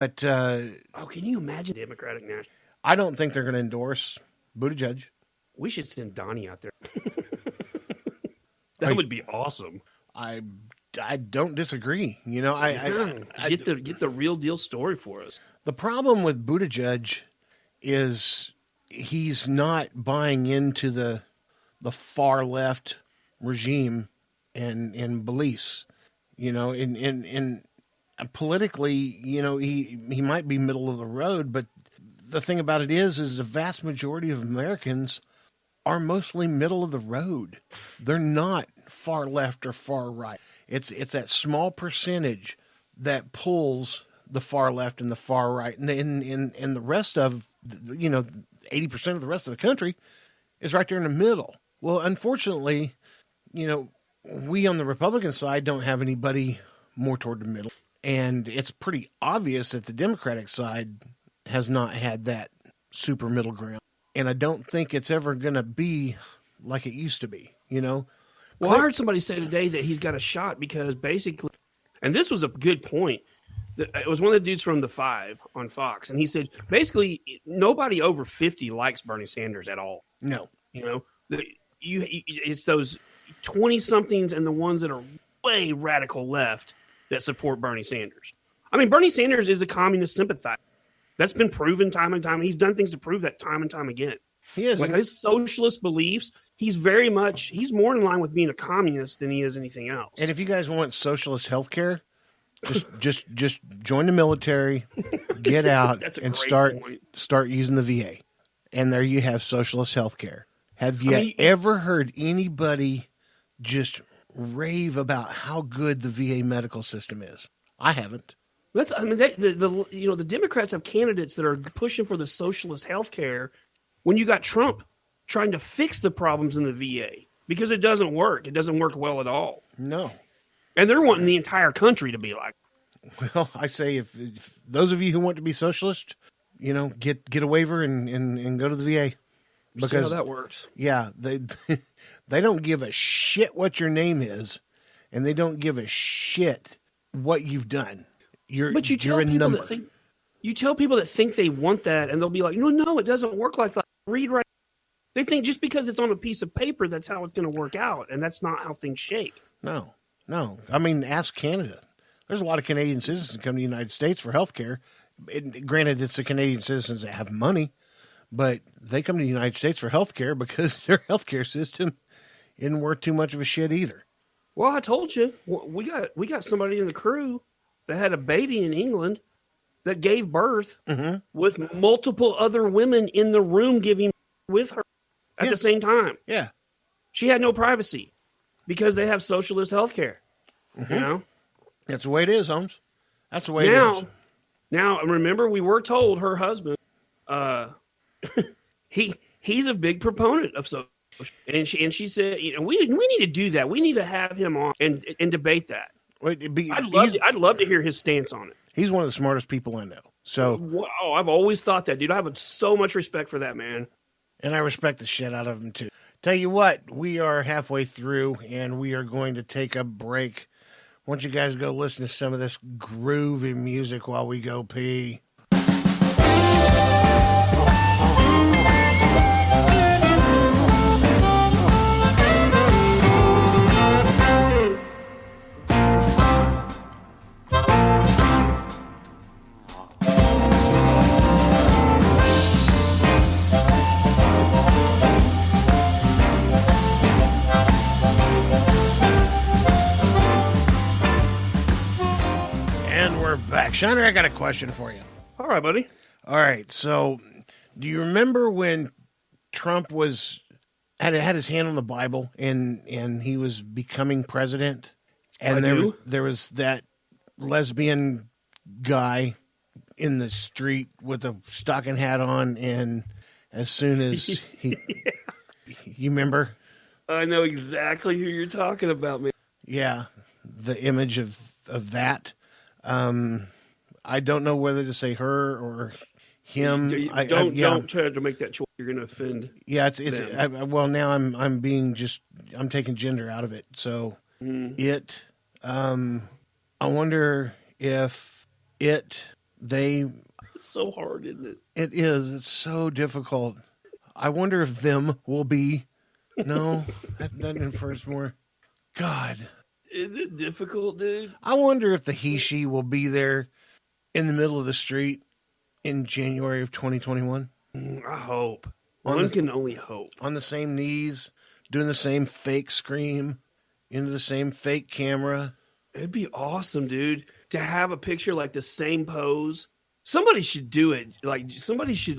But can you imagine Democratic National? I don't think they're going to endorse Buttigieg. We should send Donnie out there. That would be awesome. I don't disagree. You know, get the real deal story for us. The problem with Buttigieg is he's not buying into the far left regime and beliefs. You know, in politically, you know, he might be middle of the road, but the thing about it is the vast majority of Americans are mostly middle of the road. They're not far left or far right. It's that small percentage that pulls the far left and the far right, and the rest of, you know, 80% of the rest of the country is right there in the middle. Well, unfortunately, you know, we on the Republican side don't have anybody more toward the middle, and it's pretty obvious that the Democratic side has not had that super middle ground. And I don't think it's ever going to be like it used to be, you know? Well, I heard somebody say today that he's got a shot because basically, and this was a good point, it was one of the dudes from The Five on Fox, and he said, basically, nobody over 50 likes Bernie Sanders at all. No. You know, it's those 20-somethings and the ones that are way radical left that support Bernie Sanders. I mean, Bernie Sanders is a communist sympathizer. That's been proven time and time. He's done things to prove that time and time again. He is. Like his socialist beliefs, he's more in line with being a communist than he is anything else. And if you guys want socialist health care, just join the military, get out, and start using the VA. And there you have socialist health care. Have you ever heard anybody just rave about how good the VA medical system is? I haven't. The Democrats have candidates that are pushing for the socialist health care when you got Trump trying to fix the problems in the VA because it doesn't work. It doesn't work well at all. No. And they're wanting the entire country to be like. Well, I say if those of you who want to be socialist, you know, get a waiver and go to the VA. Because see how that works. Yeah, they don't give a shit what your name is, and they don't give a shit what you've done. You're a number. You tell people that think they want that, and they'll be like, no, it doesn't work like that. Read right. They think just because it's on a piece of paper, that's how it's going to work out, and that's not how things shake. No. I mean, ask Canada. There's a lot of Canadian citizens that come to the United States for health care. Granted, it's the Canadian citizens that have money, but they come to the United States for health care because their health care system isn't worth too much of a shit either. Well, I told you, we got somebody in the crew that had a baby in England that gave birth with multiple other women in the room giving with her at the same time. Yeah. She had no privacy because they have socialist health care. Mm-hmm. You know? That's the way it is, Holmes. That's the way it is. Now, remember, we were told her husband, he's a big proponent of social. And she said, we need to do that. We need to have him on and debate that. I'd love to hear his stance on it. He's one of the smartest people I know. So, wow, I've always thought that, dude. I have so much respect for that man. And I respect the shit out of him, too. Tell you what, we are halfway through, and we are going to take a break. Why don't you guys go listen to some of this groovy music while we go pee? Back. Shiner, I got a question for you. All right, buddy. All right. So, do you remember when Trump had his hand on the Bible and he was becoming president? And there was that lesbian guy in the street with a stocking hat on, and as soon as he, you remember? I know exactly who you're talking about, man. Yeah, the image of that. I don't know whether to say her or him. Don't try to make that choice. You're going to offend. Yeah, well, now I'm taking gender out of it. So I wonder if it They, It's so hard, isn't it? it is. It's so difficult. I wonder if them will be. No, that infers more. God, Isn't it difficult, dude? I wonder if the he she will be there in the middle of the street in January of 2021 I hope. On One the- can only hope. on the same knees, doing the same fake scream into the same fake camera. It'd be awesome, dude, to have a picture like the same pose. Somebody should do it. Like somebody should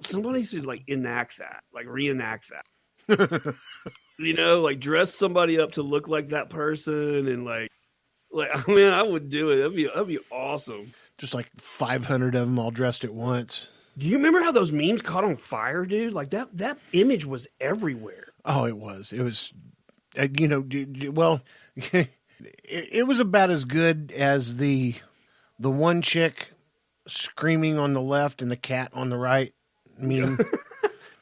somebody should enact that, like reenact that. Like dress somebody up to look like that person and like man, I would do it. That'd be awesome. Just like 500 of them all dressed at once. Do you remember how those memes caught on fire, dude? Like that image was everywhere. Oh, it was. It was, well, it was about as good as the one chick screaming on the left and the cat on the right meme.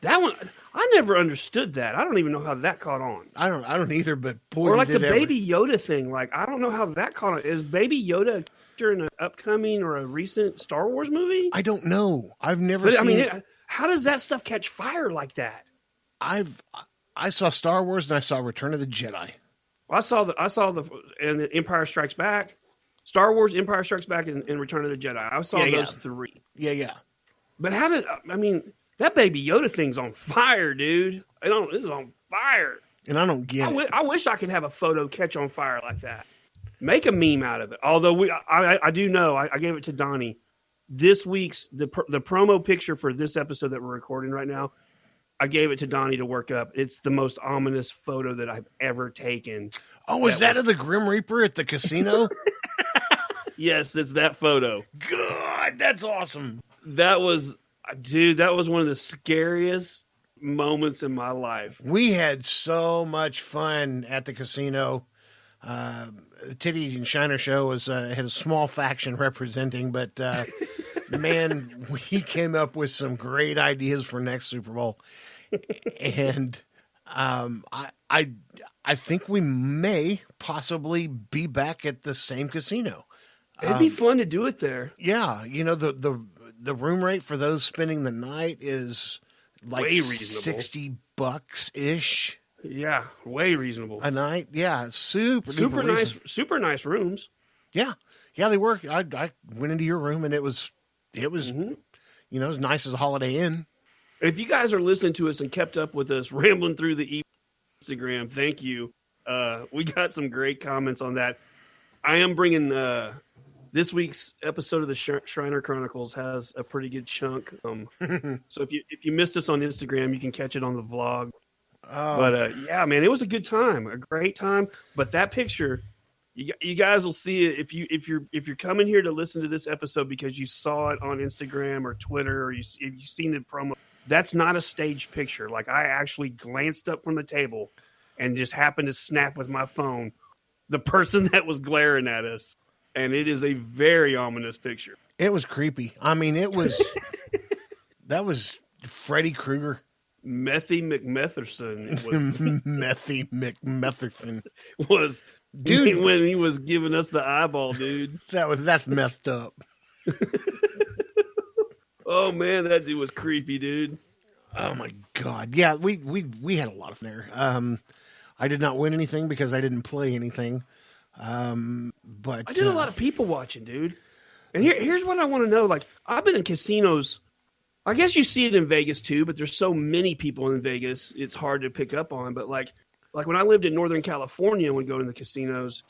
That one, I never understood that. I don't even know how that caught on. I don't either, but boy, Or like did the it ever. Baby Yoda thing. Like, I don't know how that caught on. Is Baby Yoda in an upcoming or a recent Star Wars movie? I don't know. I've never But, seen. I mean, how does that stuff catch fire like that? I saw Star Wars and I saw Return of the Jedi. I saw and the Empire Strikes Back, Star Wars, Empire Strikes Back, and Return of the Jedi. I saw Yeah, those yeah. three. Yeah. But that Baby Yoda thing's on fire, dude. It's on fire. And I don't get it. I wish I could have a photo catch on fire like that. Make a meme out of it. Although I do know, I gave it to Donnie. This week's the promo picture for this episode that we're recording right now, I gave it to Donnie to work up. It's the most ominous photo that I've ever taken. Oh, is that of the Grim Reaper at the casino? Yes, it's that photo. God, that's awesome. That was one of the scariest moments in my life. We had so much fun at the casino. The Titty and Shiner show had a small faction representing, but man, we came up with some great ideas for next Super Bowl, and I think we may possibly be back at the same casino. It'd be fun to do it there. Yeah, the room rate for those spending the night is like Way reasonable. $60 ish Yeah, way reasonable. a night. Yeah, super Nice, super nice rooms. Yeah, they were. I went into your room and it was Mm-hmm. as nice as a Holiday Inn. If you guys are listening to us and kept up with us rambling through the Instagram, thank you. We got some great comments on that. I am bringing this week's episode of the Shriner Chronicles has a pretty good chunk. So if you missed us on Instagram, you can catch it on the vlog. But yeah, man, it was a good time, a great time. But that picture, you guys will see it if you're coming here to listen to this episode because you saw it on Instagram or Twitter or if you've seen the promo. That's not a staged picture. Like I actually glanced up from the table and just happened to snap with my phone the person that was glaring at us, and it is a very ominous picture. It was creepy. I mean, it was that was Freddy Krueger, Methy McMetherson was Methy McMetherson. was Dude. when he was giving us the eyeball, dude. That's messed up. Oh man, that dude was creepy, dude. Oh my God! Yeah, we had a lot of fun there. I did not win anything because I didn't play anything. But I did a lot of people watching, dude. And here's what I want to know. Like, I've been in casinos. I guess you see it in Vegas too, but there's so many people in Vegas, it's hard to pick up on. But like when I lived in Northern California and would go to the casinos,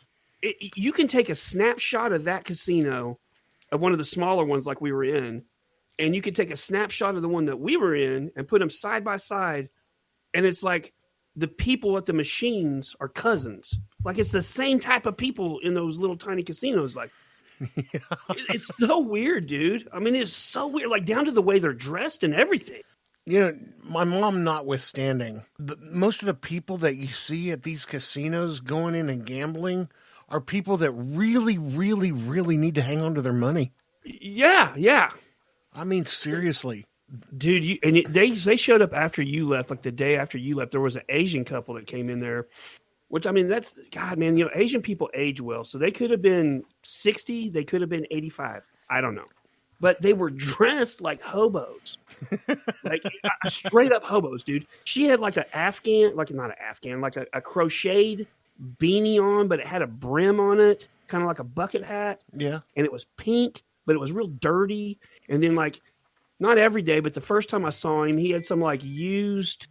you can take a snapshot of that casino, of one of the smaller ones like we were in, and you could take a snapshot of the one that we were in and put them side by side, and it's like the people at the machines are cousins. Like it's the same type of people in those little tiny casinos. Like it's so weird, dude. I mean, it's so weird. Like down to the way they're dressed and everything. My mom notwithstanding, most of the people that you see at these casinos going in and gambling are people that really, really, really need to hang on to their money. Yeah. I mean, seriously. Dude, they showed up after you left, like the day after you left. There was an Asian couple that came in there, which, I mean, that's, God, man, Asian people age well. So they could have been 60, they could have been 85. I don't know. But they were dressed like hobos, like straight up hobos, dude. She had like a crocheted beanie on, but it had a brim on it, kind of like a bucket hat. Yeah. And it was pink, but it was real dirty. And then like, not every day, but the first time I saw him, he had some like used,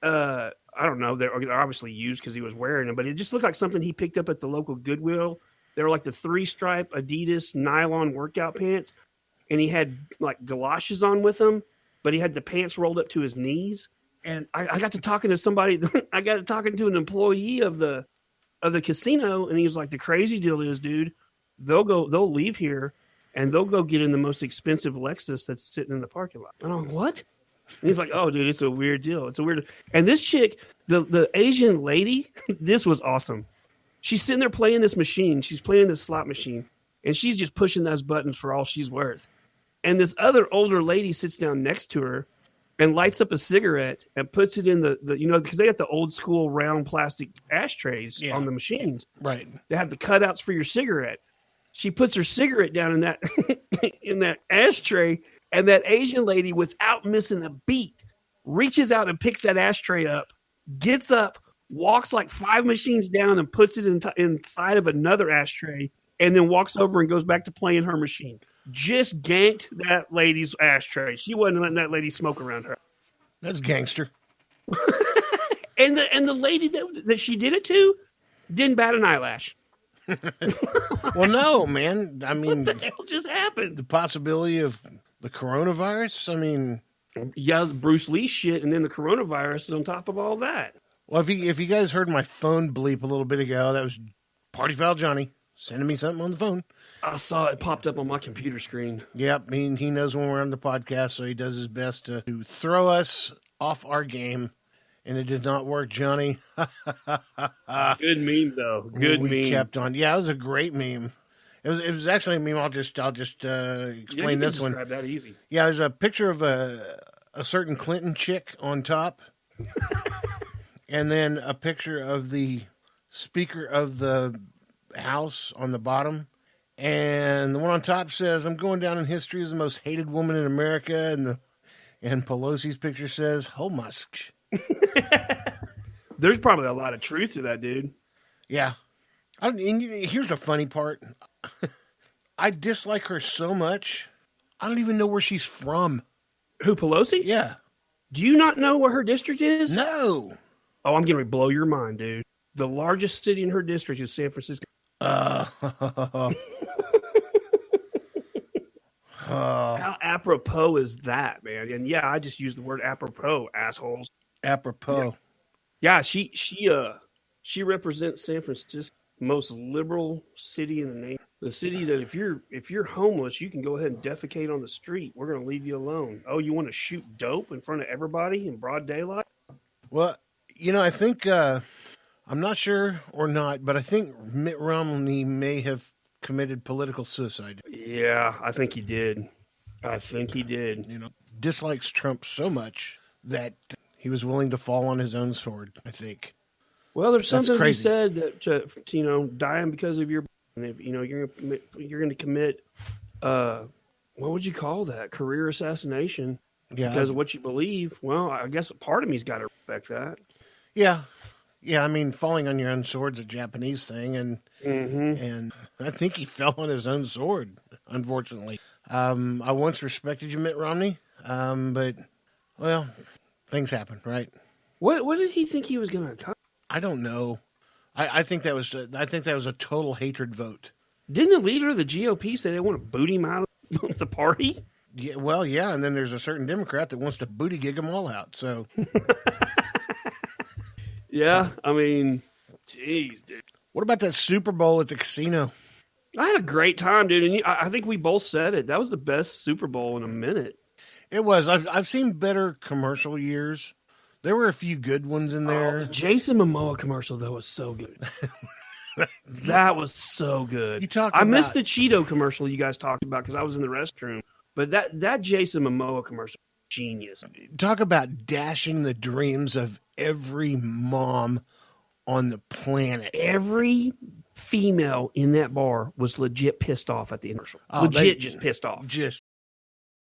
I don't know, they're obviously used because he was wearing them, but it just looked like something he picked up at the local Goodwill. They were like the 3-stripe Adidas nylon workout pants. And he had like galoshes on with him, but he had the pants rolled up to his knees. And I got to talking to somebody. I got to talking to an employee of the casino, and he was like, "The crazy deal is, dude, they'll leave here, and they'll go get in the most expensive Lexus that's sitting in the parking lot." And I'm like, "What?" And he's like, "Oh, dude, it's a weird deal. It's a weird." And this chick, the Asian lady, this was awesome. She's sitting there playing this machine. She's playing this slot machine, and she's just pushing those buttons for all she's worth. And this other older lady sits down next to her and lights up a cigarette and puts it in the because they got the old school round plastic ashtrays on the machines. Right. They have the cutouts for your cigarette. She puts her cigarette down in that in that ashtray, and that Asian lady, without missing a beat, reaches out and picks that ashtray up, gets up, walks like 5 machines down and puts it inside of another ashtray, and then walks over and goes back to playing her machine. Just ganked that lady's ashtray. She wasn't letting that lady smoke around her. That's gangster. And the lady that she did it to didn't bat an eyelash. Well, no, man. I mean, What the hell just happened? the possibility of the coronavirus. I mean, Yeah, Bruce Lee shit, and then the coronavirus is on top of all that. well, if you guys heard my phone bleep a little bit ago, that was Party Foul Johnny sending me something on the phone. I saw it popped up on my computer screen. Yep, I mean, he knows when we're on the podcast, so he does his best to throw us off our game, and it did not work, Johnny. Good meme though. Good we meme. kept on. Yeah, it was a great meme. It was actually a meme. I'll just explain this one. Describe that easy. Yeah, there's a picture of a certain Clinton chick on top, and then a picture of the Speaker of the House on the bottom. And the one on top says, "I'm going down in history as the most hated woman in America." And Pelosi's picture says, "Ho Musk." There's probably a lot of truth to that, dude. Yeah. And here's the funny part. I dislike her so much, I don't even know where she's from. Who, Pelosi? Yeah. Do you not know where her district is? No. Oh, I'm getting ready to blow your mind, dude. The largest city in her district is San Francisco. How apropos is that, man? And yeah, I just used the word apropos, assholes. Apropos. Yeah, she represents San Francisco, most liberal city in the nation. The city that if you're homeless, you can go ahead and defecate on the street. We're going to leave you alone. Oh, you want to shoot dope in front of everybody in broad daylight? Well, I think I'm not sure or not, but I think Mitt Romney may have committed political suicide. Yeah, I think he did. Dislikes Trump so much that he was willing to fall on his own sword, I think. Well, there's That's something to be crazy. said that dying because of your, if you're going to commit, what would you call that? Career assassination Yeah. because of what you believe. Well, I guess a part of me's got to respect that. Yeah. Yeah, I mean, falling on your own sword's a Japanese thing, and I think he fell on his own sword, unfortunately. I once respected you, Mitt Romney, but, well, things happen, right? What did he think he was going to accomplish? I don't know. I think that was a total hatred vote. Didn't the leader of the GOP say they want to boot him out of the party? Yeah, well, yeah, and then there's a certain Democrat that wants to booty gig them all out. So, Yeah, I mean, jeez, dude. what about that Super Bowl at the casino? I had a great time, dude, and I think we both said it. That was the best Super Bowl in a minute. It was. I've seen better commercial years. There were a few good ones in The there. Jason Momoa commercial, though, was so good. That was so good. You talk I missed about- the Cheeto commercial you guys talked about because I was in the restroom. But that Jason Momoa commercial, genius. Talk about dashing the dreams of every mom on the planet. Every female in that bar was legit pissed off at the commercial. Oh, Legit just pissed off. Just